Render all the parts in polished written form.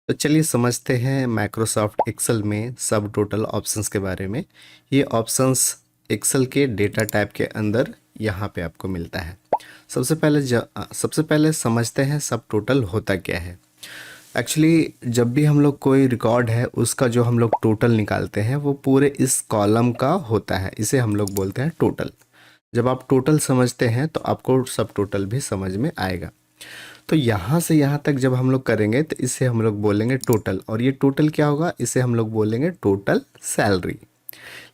तो चलिए समझते हैं माइक्रोसॉफ्ट एक्सेल में सब टोटल ऑप्शंस के बारे में। ये ऑप्शंस एक्सेल के डेटा टाइप के अंदर यहाँ पे आपको मिलता है। सबसे पहले समझते हैं सब टोटल होता क्या है। एक्चुअली जब भी हम लोग कोई रिकॉर्ड है उसका जो हम लोग टोटल निकालते हैं वो पूरे इस कॉलम का होता है, इसे हम लोग बोलते हैं टोटल। जब आप टोटल समझते हैं तो आपको सब टोटल भी समझ में आएगा। तो यहाँ से यहाँ तक जब हम लोग करेंगे तो इसे हम लोग बोलेंगे टोटल, और ये टोटल क्या होगा, इसे हम लोग बोलेंगे टोटल सैलरी।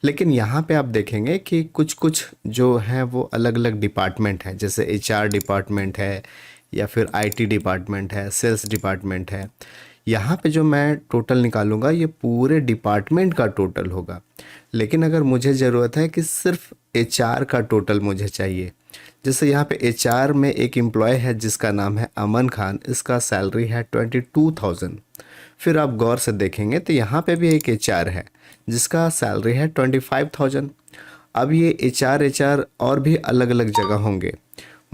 लेकिन यहाँ पे आप देखेंगे कि कुछ कुछ जो हैं वो अलग अलग डिपार्टमेंट हैं, जैसे एचआर डिपार्टमेंट है या फिर आईटी डिपार्टमेंट है, सेल्स डिपार्टमेंट है। यहाँ पे जो मैं टोटल निकालूंगा ये पूरे डिपार्टमेंट का टोटल होगा। लेकिन अगर मुझे ज़रूरत है कि सिर्फ एचआर का टोटल मुझे चाहिए, जैसे यहाँ पे एचआर में एक एम्प्लॉय है जिसका नाम है अमन खान, इसका सैलरी है 22,000। फिर आप गौर से देखेंगे तो यहाँ पे भी एक एचआर है जिसका सैलरी है 25,000। अब ये एचआर और भी अलग अलग जगह होंगे।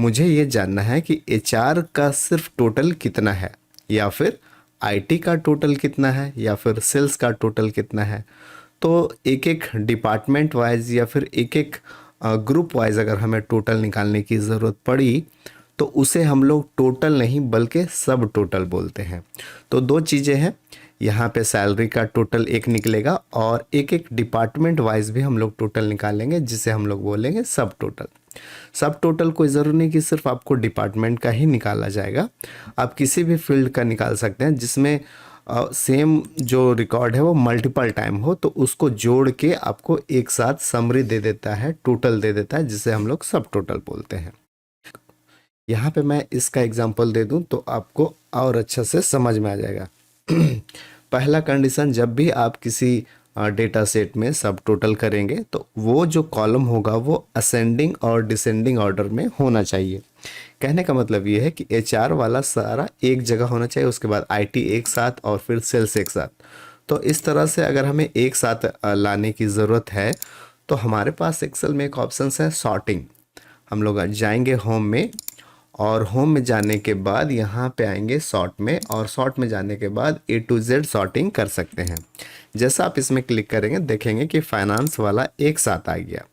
मुझे ये जानना है कि एचआर का सिर्फ टोटल कितना है, या फिर आईटी का टोटल कितना है, या फिर सेल्स का टोटल कितना है। तो एक एक डिपार्टमेंट वाइज या फिर एक एक ग्रुप वाइज अगर हमें टोटल निकालने की ज़रूरत पड़ी तो उसे हम लोग टोटल नहीं बल्कि सब टोटल बोलते हैं। तो दो चीज़ें हैं, यहाँ पे सैलरी का टोटल एक निकलेगा और एक एक डिपार्टमेंट वाइज भी हम लोग टोटल निकालेंगे जिसे हम लोग बोलेंगे सब टोटल। सब टोटल कोई ज़रूरी नहीं कि सिर्फ आपको डिपार्टमेंट का ही निकाला जाएगा, आप किसी भी फील्ड का निकाल सकते हैं जिसमें सेम जो रिकॉर्ड है वो मल्टीपल टाइम हो, तो उसको जोड़ के आपको एक साथ समरी दे देता है, टोटल दे देता है, जिसे हम लोग सब टोटल बोलते हैं। यहाँ पे मैं इसका एग्जांपल दे दूँ तो आपको और अच्छा से समझ में आ जाएगा। पहला कंडीशन, जब भी आप किसी डेटा सेट में सब टोटल करेंगे तो वो जो कॉलम होगा वो असेंडिंग और डिसेंडिंग ऑर्डर में होना चाहिए। कहने का मतलब ये है कि एचआर वाला सारा एक जगह होना चाहिए, उसके बाद आईटी एक साथ और फिर सेल्स एक साथ। तो इस तरह से अगर हमें एक साथ लाने की ज़रूरत है तो हमारे पास एक्सेल में एक ऑप्शन है सॉर्टिंग। हम लोग जाएंगे होम में, और होम में जाने के बाद यहाँ पे आएंगे सॉर्ट में, और सॉर्ट में जाने के बाद ए टू जेड सॉर्टिंग कर सकते हैं। जैसा आप इसमें क्लिक करेंगे देखेंगे कि फाइनेंस वाला एक साथ आ गया,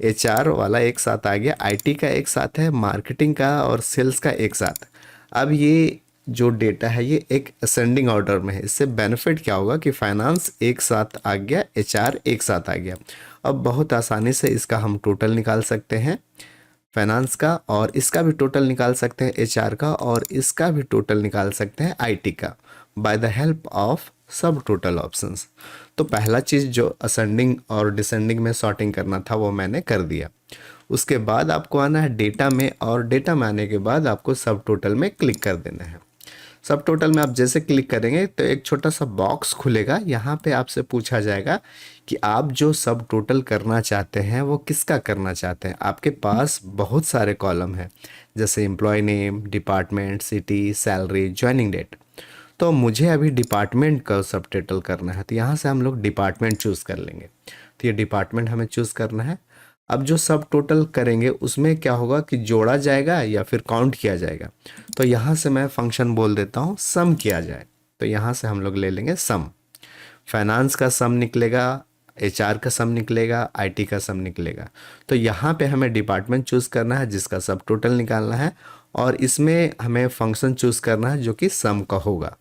एचआर वाला एक साथ आ गया, आईटी का एक साथ है, मार्केटिंग का और सेल्स का एक साथ। अब ये जो डेटा है ये एक असेंडिंग ऑर्डर में है। इससे बेनिफिट क्या होगा कि फाइनेंस एक साथ आ गया, एचआर एक साथ आ गया। अब बहुत आसानी से इसका हम टोटल निकाल सकते हैं, फाइनेंस का, और इसका भी टोटल निकाल सकते हैं एचआर का, और इसका भी टोटल निकाल सकते हैं आईटी का, बाय द हेल्प ऑफ सब टोटल ऑप्शंस। तो पहला चीज़ जो असेंडिंग और डिसेंडिंग में सॉर्टिंग करना था वो मैंने कर दिया। उसके बाद आपको आना है डेटा में, और डेटा में आने के बाद आपको सब टोटल में क्लिक कर देना है। सब टोटल में आप जैसे क्लिक करेंगे तो एक छोटा सा बॉक्स खुलेगा। यहाँ पे आपसे पूछा जाएगा कि आप जो सब टोटल करना चाहते हैं वो किसका करना चाहते हैं। आपके पास बहुत सारे कॉलम हैं, जैसे employ name, department, city, salary, joining date. तो मुझे अभी डिपार्टमेंट का सब टोटल करना है, तो यहाँ से हम लोग डिपार्टमेंट चूज़ कर लेंगे। तो ये डिपार्टमेंट हमें चूज़ करना है। अब जो सब टोटल करेंगे उसमें क्या होगा कि जोड़ा जाएगा या फिर काउंट किया जाएगा। तो यहाँ से मैं फंक्शन बोल देता हूँ सम किया जाए। तो यहाँ से हम लोग ले लेंगे सम। फाइनेंस का सम निकलेगा, एचआर का सम निकलेगा, आईटी का सम निकलेगा। तो यहाँ पे हमें डिपार्टमेंट चूज़ करना है जिसका सब टोटल निकालना है, और इसमें हमें फंक्शन चूज़ करना है जो कि सम का होगा।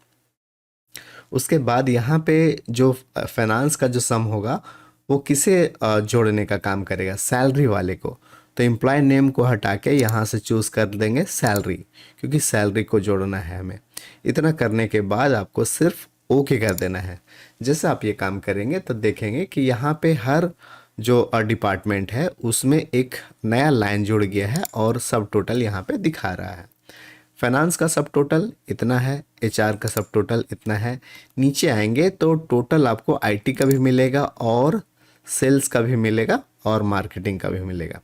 उसके बाद यहाँ पे जो फाइनेंस का जो सम होगा वो किसे जोड़ने का काम करेगा, सैलरी वाले को। तो एम्प्लॉय नेम को हटा के यहाँ से चूज़ कर देंगे सैलरी, क्योंकि सैलरी को जोड़ना है हमें। इतना करने के बाद आपको सिर्फ ओके कर देना है। जैसे आप ये काम करेंगे तो देखेंगे कि यहाँ पे हर जो डिपार्टमेंट है उसमें एक नया लाइन जुड़ गया है और सब टोटल यहाँ पे दिखा रहा है। फाइनेंस का सब टोटल इतना है, एचआर का सब टोटल इतना है। नीचे आएंगे तो टोटल आपको आईटी का भी मिलेगा और सेल्स का भी मिलेगा और मार्केटिंग का भी मिलेगा।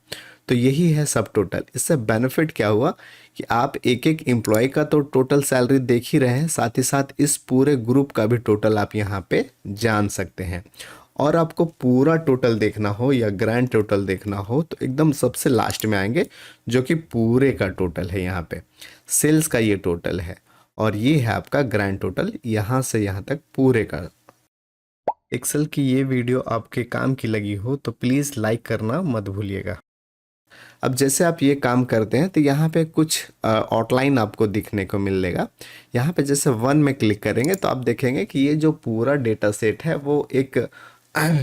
तो यही है सब टोटल। इससे बेनिफिट क्या हुआ कि आप एक एक एम्प्लॉय का तो टोटल सैलरी देख ही रहे हैं, साथ ही साथ इस पूरे ग्रुप का भी टोटल आप यहाँ पे जान सकते हैं। और आपको पूरा टोटल देखना हो या ग्रैंड टोटल देखना हो तो एकदम सबसे लास्ट में आएंगे, जो कि पूरे का टोटल है। यहाँ पे सेल्स का ये टोटल है, और ये है आपका ग्रैंड टोटल यहाँ से यहाँ तक पूरे का। एक्सेल की ये वीडियो आपके काम की लगी हो तो प्लीज़ लाइक करना मत भूलिएगा। अब जैसे आप ये काम करते हैं तो यहाँ पे कुछ आउटलाइन आपको दिखने को मिलेगा। यहाँ पे जैसे वन में क्लिक करेंगे तो आप देखेंगे कि ये जो पूरा डेटा सेट है वो एक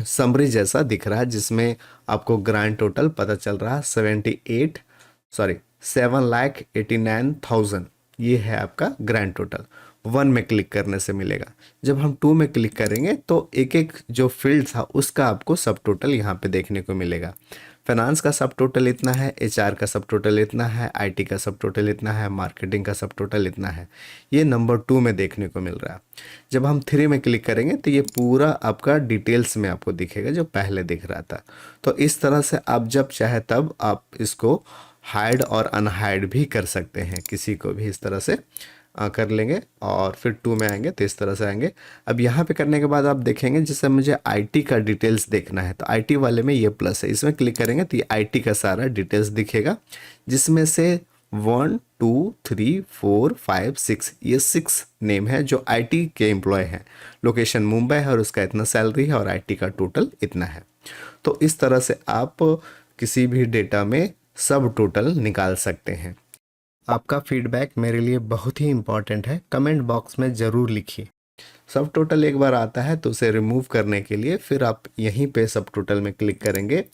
समरी जैसा दिख रहा है, जिसमें आपको ग्रैंड टोटल पता चल रहा है 7,89,000। ये है आपका ग्रैंड टोटल। वन में क्लिक करने से मिलेगा। जब हम टू में क्लिक करेंगे तो एक एक जो फील्ड था उसका आपको सब टोटल यहाँ पे देखने को मिलेगा। फाइनेंस का सब टोटल इतना है, एचआर का सब टोटल इतना है, आईटी का सब टोटल इतना है, मार्केटिंग का सब टोटल इतना है। ये नंबर टू में देखने को मिल रहा है। जब हम थ्री में क्लिक करेंगे तो ये पूरा आपका डिटेल्स में आपको दिखेगा जो पहले दिख रहा था। तो इस तरह से आप जब चाहे तब आप इसको हाइड और अनहाइड भी कर सकते हैं, किसी को भी इस तरह से कर लेंगे। और फिर टू में आएंगे तो इस तरह से आएंगे। अब यहाँ पे करने के बाद आप देखेंगे जैसे मुझे आईटी का डिटेल्स देखना है तो आईटी वाले में ये प्लस है, इसमें क्लिक करेंगे तो ये आईटी का सारा डिटेल्स दिखेगा, जिसमें से 1 2 3 4 5 6 ये 6 नेम है जो आईटी के एम्प्लॉय हैं। लोकेशन मुंबई है और उसका इतना सैलरी है और आईटी का टोटल इतना है। तो इस तरह से आप किसी भी डेटा में सब टोटल निकाल सकते हैं। आपका फीडबैक मेरे लिए बहुत ही इम्पॉर्टेंट है, कमेंट बॉक्स में ज़रूर लिखिए। सब टोटल एक बार आता है तो उसे रिमूव करने के लिए फिर आप यहीं पे सब टोटल में क्लिक करेंगे।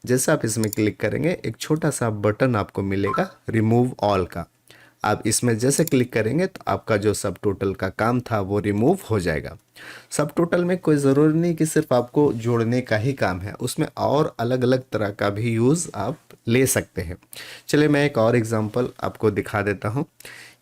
जैसे आप इसमें क्लिक करेंगे एक छोटा सा बटन आपको मिलेगा रिमूव ऑल का। आप इसमें जैसे क्लिक करेंगे तो आपका जो सब टोटल का काम था वो रिमूव हो जाएगा। सब टोटल में कोई ज़रूरी नहीं कि सिर्फ आपको जोड़ने का ही काम है, उसमें और अलग अलग तरह का भी यूज़ आप ले सकते हैं। चलिए मैं एक और एग्जांपल आपको दिखा देता हूँ।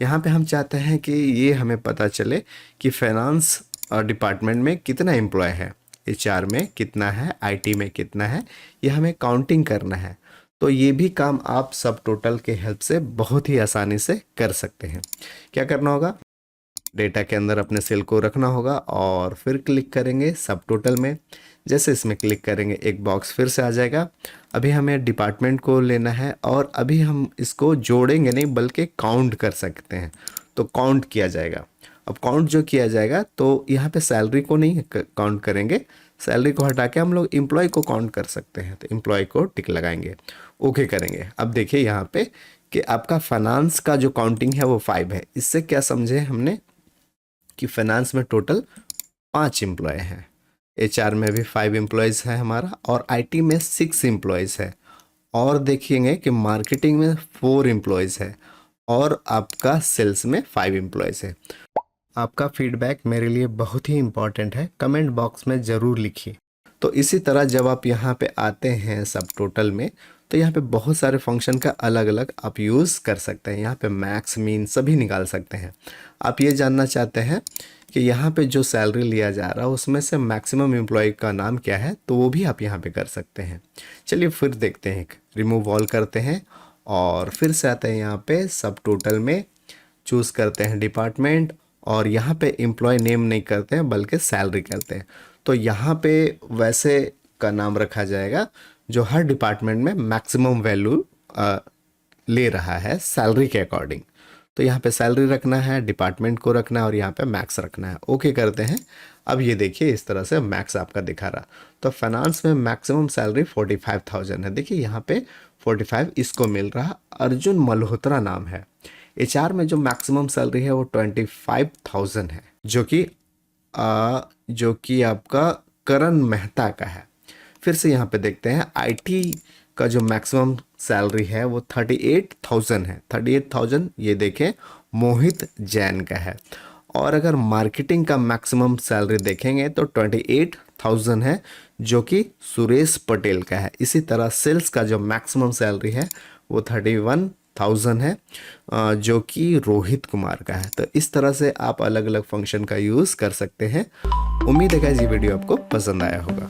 यहाँ पे हम चाहते हैं कि ये हमें पता चले कि फाइनेंस डिपार्टमेंट में कितना एम्प्लॉय है, एचआर में कितना है, आईटी में कितना है, ये हमें काउंटिंग करना है। तो ये भी काम आप सब टोटल के हेल्प से बहुत ही आसानी से कर सकते हैं। क्या करना होगा, डेटा के अंदर अपने सेल को रखना होगा और फिर क्लिक करेंगे सब टोटल में। जैसे इसमें क्लिक करेंगे एक बॉक्स फिर से आ जाएगा। अभी हमें डिपार्टमेंट को लेना है और अभी हम इसको जोड़ेंगे नहीं बल्कि काउंट कर सकते हैं, तो काउंट किया जाएगा। अब काउंट जो किया जाएगा तो यहाँ पे सैलरी को नहीं काउंट करेंगे, सैलरी को हटा के हम लोग एम्प्लॉय को काउंट कर सकते हैं। तो एम्प्लॉय को टिक लगाएंगे, ओके करेंगे। अब देखिए यहाँ पे कि आपका फाइनेंस का जो काउंटिंग है वो 5 है। इससे क्या समझे हमने कि फाइनेंस में टोटल 5 एम्प्लॉय हैं, एचआर में भी 5 एम्प्लॉयज़ है हमारा और आईटी में 6 एम्प्लॉयज़ है। और देखेंगे कि मार्केटिंग में 4 एम्प्लॉयज़ है और आपका सेल्स में 5 एम्प्लॉयज़ है। आपका फीडबैक मेरे लिए बहुत ही इम्पॉर्टेंट है, कमेंट बॉक्स में ज़रूर लिखिए। तो इसी तरह जब आप यहाँ पे आते हैं सब टोटल में तो यहाँ पे बहुत सारे फंक्शन का अलग अलग आप यूज़ कर सकते हैं। यहाँ पे मैक्स मीन सभी निकाल सकते हैं। आप ये जानना चाहते हैं कि यहाँ पे जो सैलरी लिया जा रहा है उसमें से मैक्सिमम एम्प्लॉय का नाम क्या है, तो वो भी आप यहाँ पे कर सकते हैं। चलिए फिर देखते हैं, रिमूव ऑल करते हैं और फिर से आते हैं यहाँ पे सब टोटल में, चूज़ करते हैं डिपार्टमेंट और यहाँ पे एम्प्लॉय नेम नहीं करते हैं बल्कि सैलरी करते हैं। तो यहाँ पे वैसे का नाम रखा जाएगा जो हर डिपार्टमेंट में मैक्सिमम वैल्यू ले रहा है सैलरी के अकॉर्डिंग। तो यहाँ पे सैलरी रखना है, डिपार्टमेंट को रखना है और यहाँ पे मैक्स रखना है, ओके करते हैं। अब ये देखिए इस तरह से मैक्स आपका दिखा रहा। तो फाइनेंस में मैक्सिमम सैलरी 45,000 है। देखिए यहाँ पे 45 इसको मिल रहा, अर्जुन मल्होत्रा नाम है। एचआर में जो मैक्सिमम सैलरी है वो 25,000 है, जो कि आपका करण मेहता का है। फिर से यहाँ पे देखते हैं आईटी का जो मैक्सिमम सैलरी है वो 38,000 है। 38,000 ये देखें मोहित जैन का है। और अगर मार्केटिंग का मैक्सिमम सैलरी देखेंगे तो 28,000 है जो कि सुरेश पटेल का है। इसी तरह सेल्स का जो मैक्सिमम सैलरी है वो 31,000 है जो कि रोहित कुमार का है। तो इस तरह से आप अलग अलग फंक्शन का यूज़ कर सकते हैं। उम्मीद है कि ये वीडियो आपको पसंद आया होगा।